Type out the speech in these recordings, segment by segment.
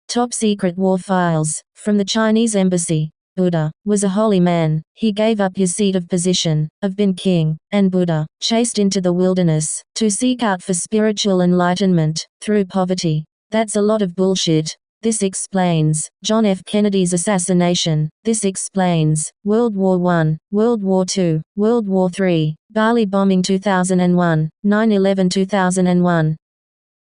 Top Secret War Files, from the Chinese Embassy. Buddha was a holy man. He gave up his seat of position, of being king, and Buddha, chased into the wilderness, to seek out for spiritual enlightenment, through poverty. That's a lot of bullshit. This explains John F. Kennedy's assassination. This explains World War I, World War II, World War III, Bali bombing 2001, 9/11 2001.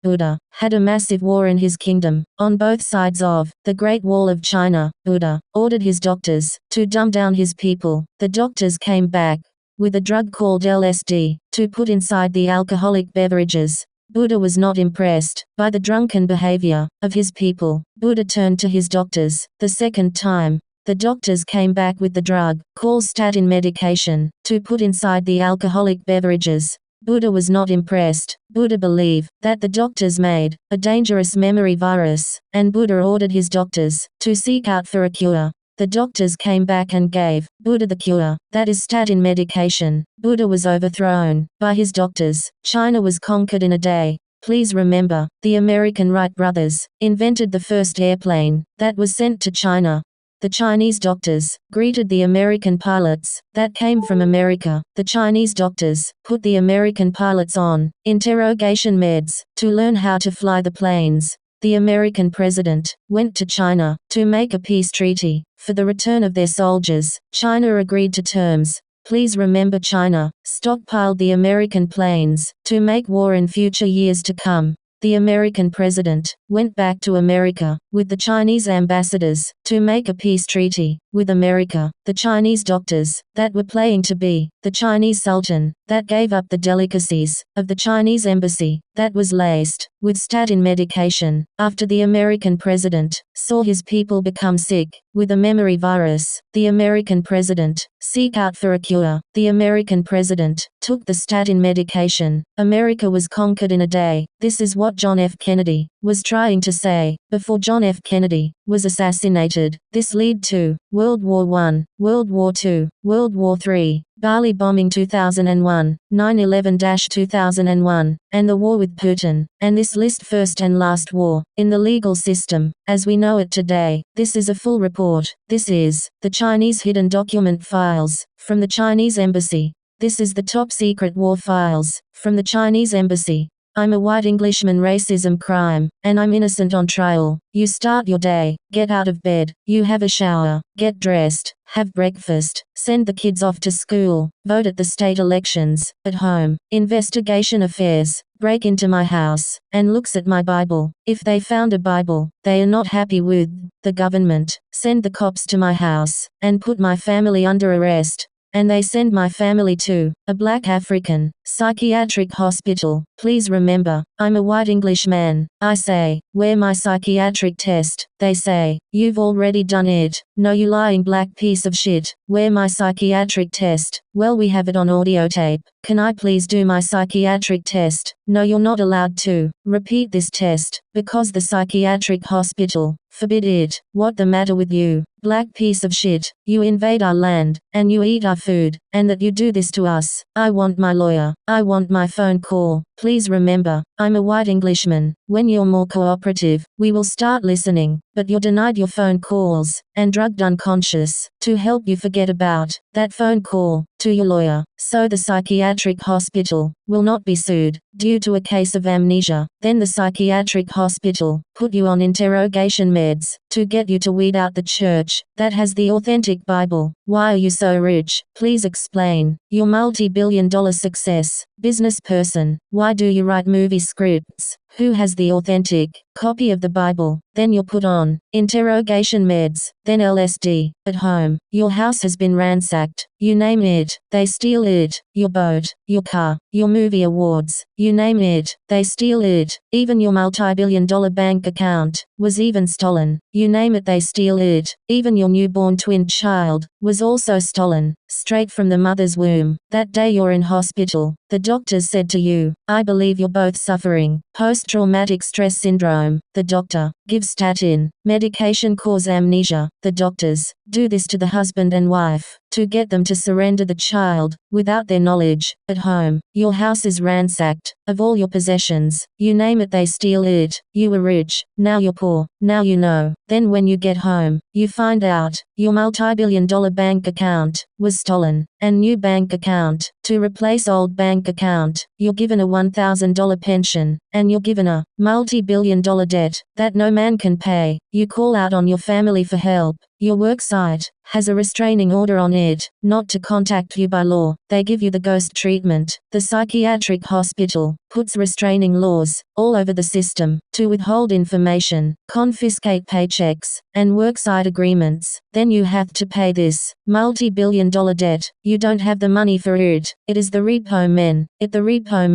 Buddha had a massive war in his kingdom, on both sides of the Great Wall of China. Buddha ordered his doctors to dumb down his people. The doctors came back with a drug called LSD to put inside the alcoholic beverages. Buddha was not impressed by the drunken behavior of his people. Buddha turned to his doctors the second time. The doctors came back with the drug, called statin medication, to put inside the alcoholic beverages. Buddha was not impressed. Buddha believed that the doctors made a dangerous memory virus, and Buddha ordered his doctors to seek out for a cure. The doctors came back and gave Buddha the cure, that is statin medication. Buddha was overthrown by his doctors. China was conquered in a day. Please remember, the American Wright brothers invented the first airplane that was sent to China. The Chinese doctors greeted the American pilots that came from America. The Chinese doctors put the American pilots on interrogation meds to learn how to fly the planes. The American president went to China to make a peace treaty for the return of their soldiers. China agreed to terms. Please remember, China stockpiled the American planes to make war in future years to come. The American president went back to America with the Chinese ambassadors to make a peace treaty with America. The Chinese doctors that were playing to be the Chinese sultan that gave up the delicacies of the Chinese embassy that was laced with statin medication. After the American president saw his people become sick with a memory virus, the American president seek out for a cure. The American president took the statin medication. America was conquered in a day. This is what John F. Kennedy was trying to say before John F. Kennedy was assassinated. This led to World War I, World War II, World War III, Bali bombing 2001, 9/11-2001, and the war with Putin. And this list first and last war in the legal system as we know it today. This is a full report. This is the Chinese hidden document files from the Chinese embassy. This is the top secret war files from the Chinese embassy. I'm a white Englishman, racism crime, and I'm innocent on trial. You start your day, get out of bed, you have a shower, get dressed, have breakfast, send the kids off to school, vote at the state elections, at home, investigation affairs, break into my house, and looks at my Bible. If they found a Bible they are not happy with, the government send the cops to my house, and put my family under arrest. And they send my family to a black African psychiatric hospital. Please remember, I'm a white Englishman. I say, where my psychiatric test? They say, you've already done it. No, you lying black piece of shit. Where my psychiatric test? Well, we have it on audio tape. Can I please do my psychiatric test? No, you're not allowed to repeat this test, because the psychiatric hospital forbid it. What the matter with you, black piece of shit? You invade our land, and you eat our food, and that you do this to us. I want my lawyer. I want my phone call. Please remember, I'm a white Englishman. When you're more cooperative, we will start listening, but you're denied your phone calls, and drugged unconscious, to help you forget about that phone call to your lawyer. So the psychiatric hospital will not be sued due to a case of amnesia. Then the psychiatric hospital put you on interrogation meds to get you to weed out the church that has the authentic Bible. Why are you so rich? Please explain. You're multi-billion-dollar success business person. Why do you write movie scripts? Who has the authentic copy of the Bible? Then you're put on interrogation meds, then LSD. At home, your house has been ransacked. You name it, they steal it. Your boat, your car, your movie awards, you name it, they steal it. Even your multi-billion-dollar bank account was even stolen. You name it, they steal it. Even your newborn twin child was also stolen, straight from the mother's womb. That day you're in hospital, the doctors said to you, I believe you're both suffering post-traumatic stress syndrome. The doctor gives statin Medication cause amnesia. The doctors do this to the husband and wife to get them to surrender the child without their knowledge. At home, your house is ransacked of all your possessions. You name it, they steal it. You were rich, now you're poor. Now you know. Then when you get home, you find out your multi-billion-dollar bank account was stolen. And new bank account to replace old bank account. You're given a $1,000 pension, and you're given a multi-billion-dollar debt that no man can pay. You call out on your family for help. Your work site has a restraining order on it not to contact you by law. They give you the ghost treatment. The psychiatric hospital puts restraining laws all over the system to withhold information, confiscate paychecks, and worksite agreements. Then you have to pay this multi-billion-dollar debt. You don't have the money for it. It is the repo men. The repo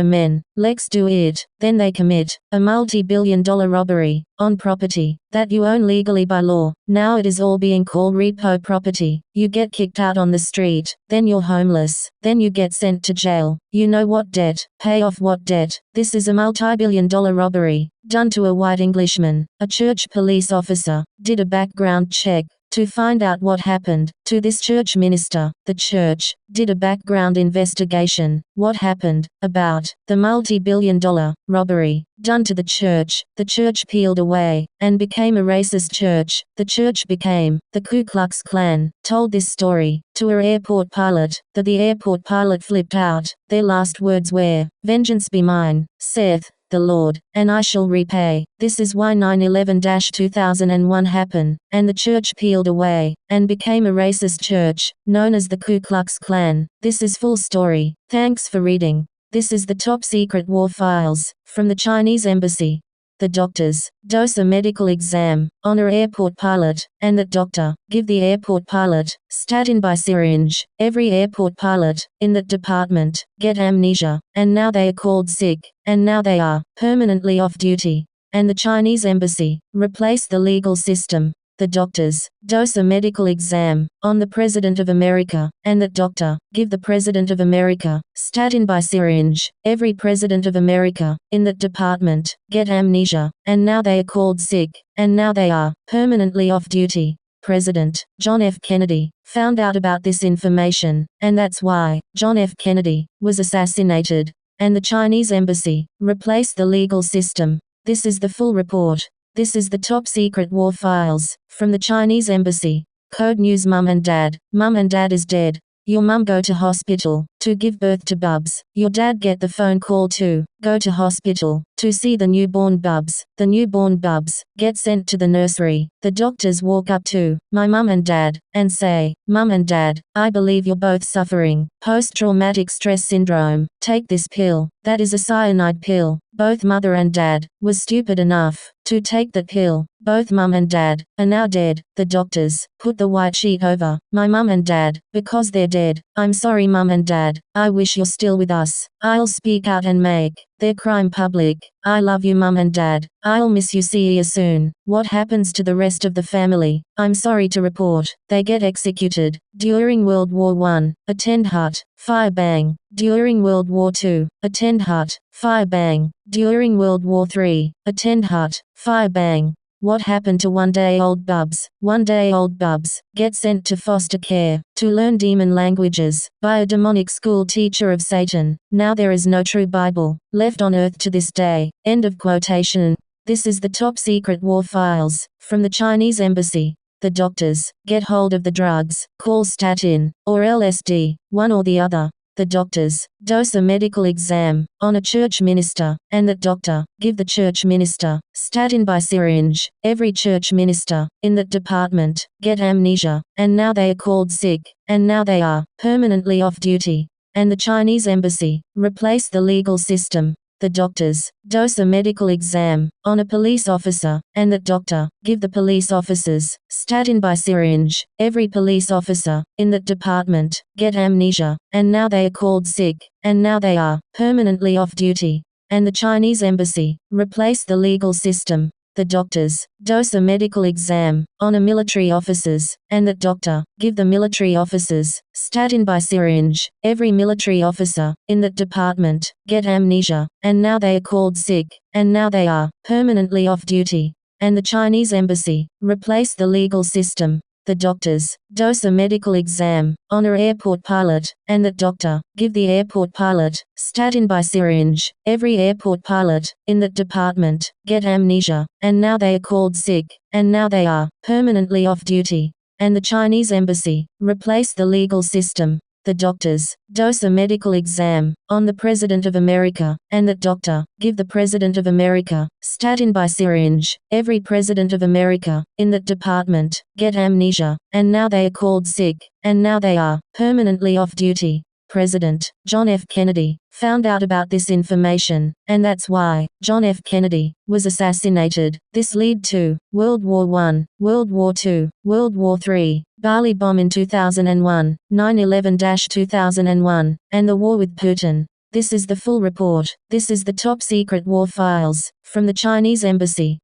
men. Let's do it. Then they commit a multi-billion-dollar robbery on property that you own legally by law. Now it is all being called repo property. You get kicked out on the street. Then you're homeless. Then you get sent to jail. You know what debt? Pay off what debt? This is a multi-billion-dollar robbery done to a white Englishman. A church police officer did a background check to find out what happened to this church minister. The church did a background investigation. What happened about the multi-billion-dollar robbery done to the church? The church peeled away and became a racist church. The church became the Ku Klux Klan. Told this story to her airport pilot. The airport pilot flipped out. Their last words were, "Vengeance be mine, saith the Lord, and I shall repay." This is why 9/11-2001 happened, and the church peeled away and became a racist church known as the Ku Klux Klan. This is full story. Thanks for reading. This is the top secret war files from the Chinese embassy. The doctors dose a medical exam on an airport pilot, and that doctor give the airport pilot statin by syringe. Every airport pilot in that department get amnesia, and now they are called sick, and now they are permanently off duty. And the Chinese embassy replace the legal system. The doctors dose a medical exam on the President of America, and that doctor give the President of America statin by syringe. Every President of America in that department get amnesia, and now they are called sick, and now they are permanently off duty. President John F. Kennedy found out about this information, and that's why John F. Kennedy was assassinated, and the Chinese embassy replaced the legal system. This is the full report. This is the top secret war files from the Chinese embassy. Code News. Mum and Dad. Mum and Dad is dead. Your mum go to hospital to give birth to bubs. Your dad get the phone call to go to hospital to see the newborn bubs. The newborn bubs get sent to the nursery. The doctors walk up to my mum and dad and say, "Mum and Dad, I believe you're both suffering post-traumatic stress syndrome. Take this pill." That is a cyanide pill. Both mother and dad was stupid enough to take that pill. Both mum and dad are now dead. The doctors put the white sheet over my mum and dad because they're dead. I'm sorry, mum and dad. I wish you're still with us. I'll speak out and make their crime public. I love you, mum and dad. I'll miss you. See you soon. What happens to the rest of the family? I'm sorry to report, they get executed. During World War I, attend hut, fire bang. During World War II, attend hut, fire bang. During World War III, attend hut, fire bang. What happened to one-day-old bubs? One-day-old bubs get sent to foster care to learn demon languages by a demonic school teacher of Satan. Now there is no true Bible left on earth to this day. End of quotation. This is the top secret war files from the Chinese embassy. The doctors get hold of the drugs, call statin or LSD, one or the other. The doctors dose a medical exam on a church minister, and that doctor give the church minister statin by syringe. Every church minister in that department get amnesia, and now they are called sick, and now they are permanently off duty. And the Chinese embassy replace the legal system. The doctors dose a medical exam on a police officer, and that doctor give the police officers statin by syringe. Every police officer in that department get amnesia, and now they are called sick, and now they are permanently off duty. And the Chinese embassy replace the legal system. The doctors dose a medical exam on a military officers, and that doctor give the military officers statin by syringe. Every military officer in that department get amnesia, and now they are called sick, and now they are permanently off duty. and the Chinese embassy replace the legal system. The doctors dose a medical exam on a airport pilot, and that doctor give the airport pilot statin by syringe. Every airport pilot in that department get amnesia, and now they are called sick, and now they are permanently off duty. And the Chinese embassy replace the legal system. The doctors dose a medical exam on the President of America, and that doctor give the President of America statin by syringe. Every President of America in that department get amnesia, and now they are called sick, and now they are permanently off duty. President John F. Kennedy found out about this information, and that's why John F. Kennedy was assassinated. This led to World War I, World War II, World War III, Bali bomb in 2001, 9/11-2001, and the war with Putin. This is the full report. This is the top secret war files from the Chinese embassy.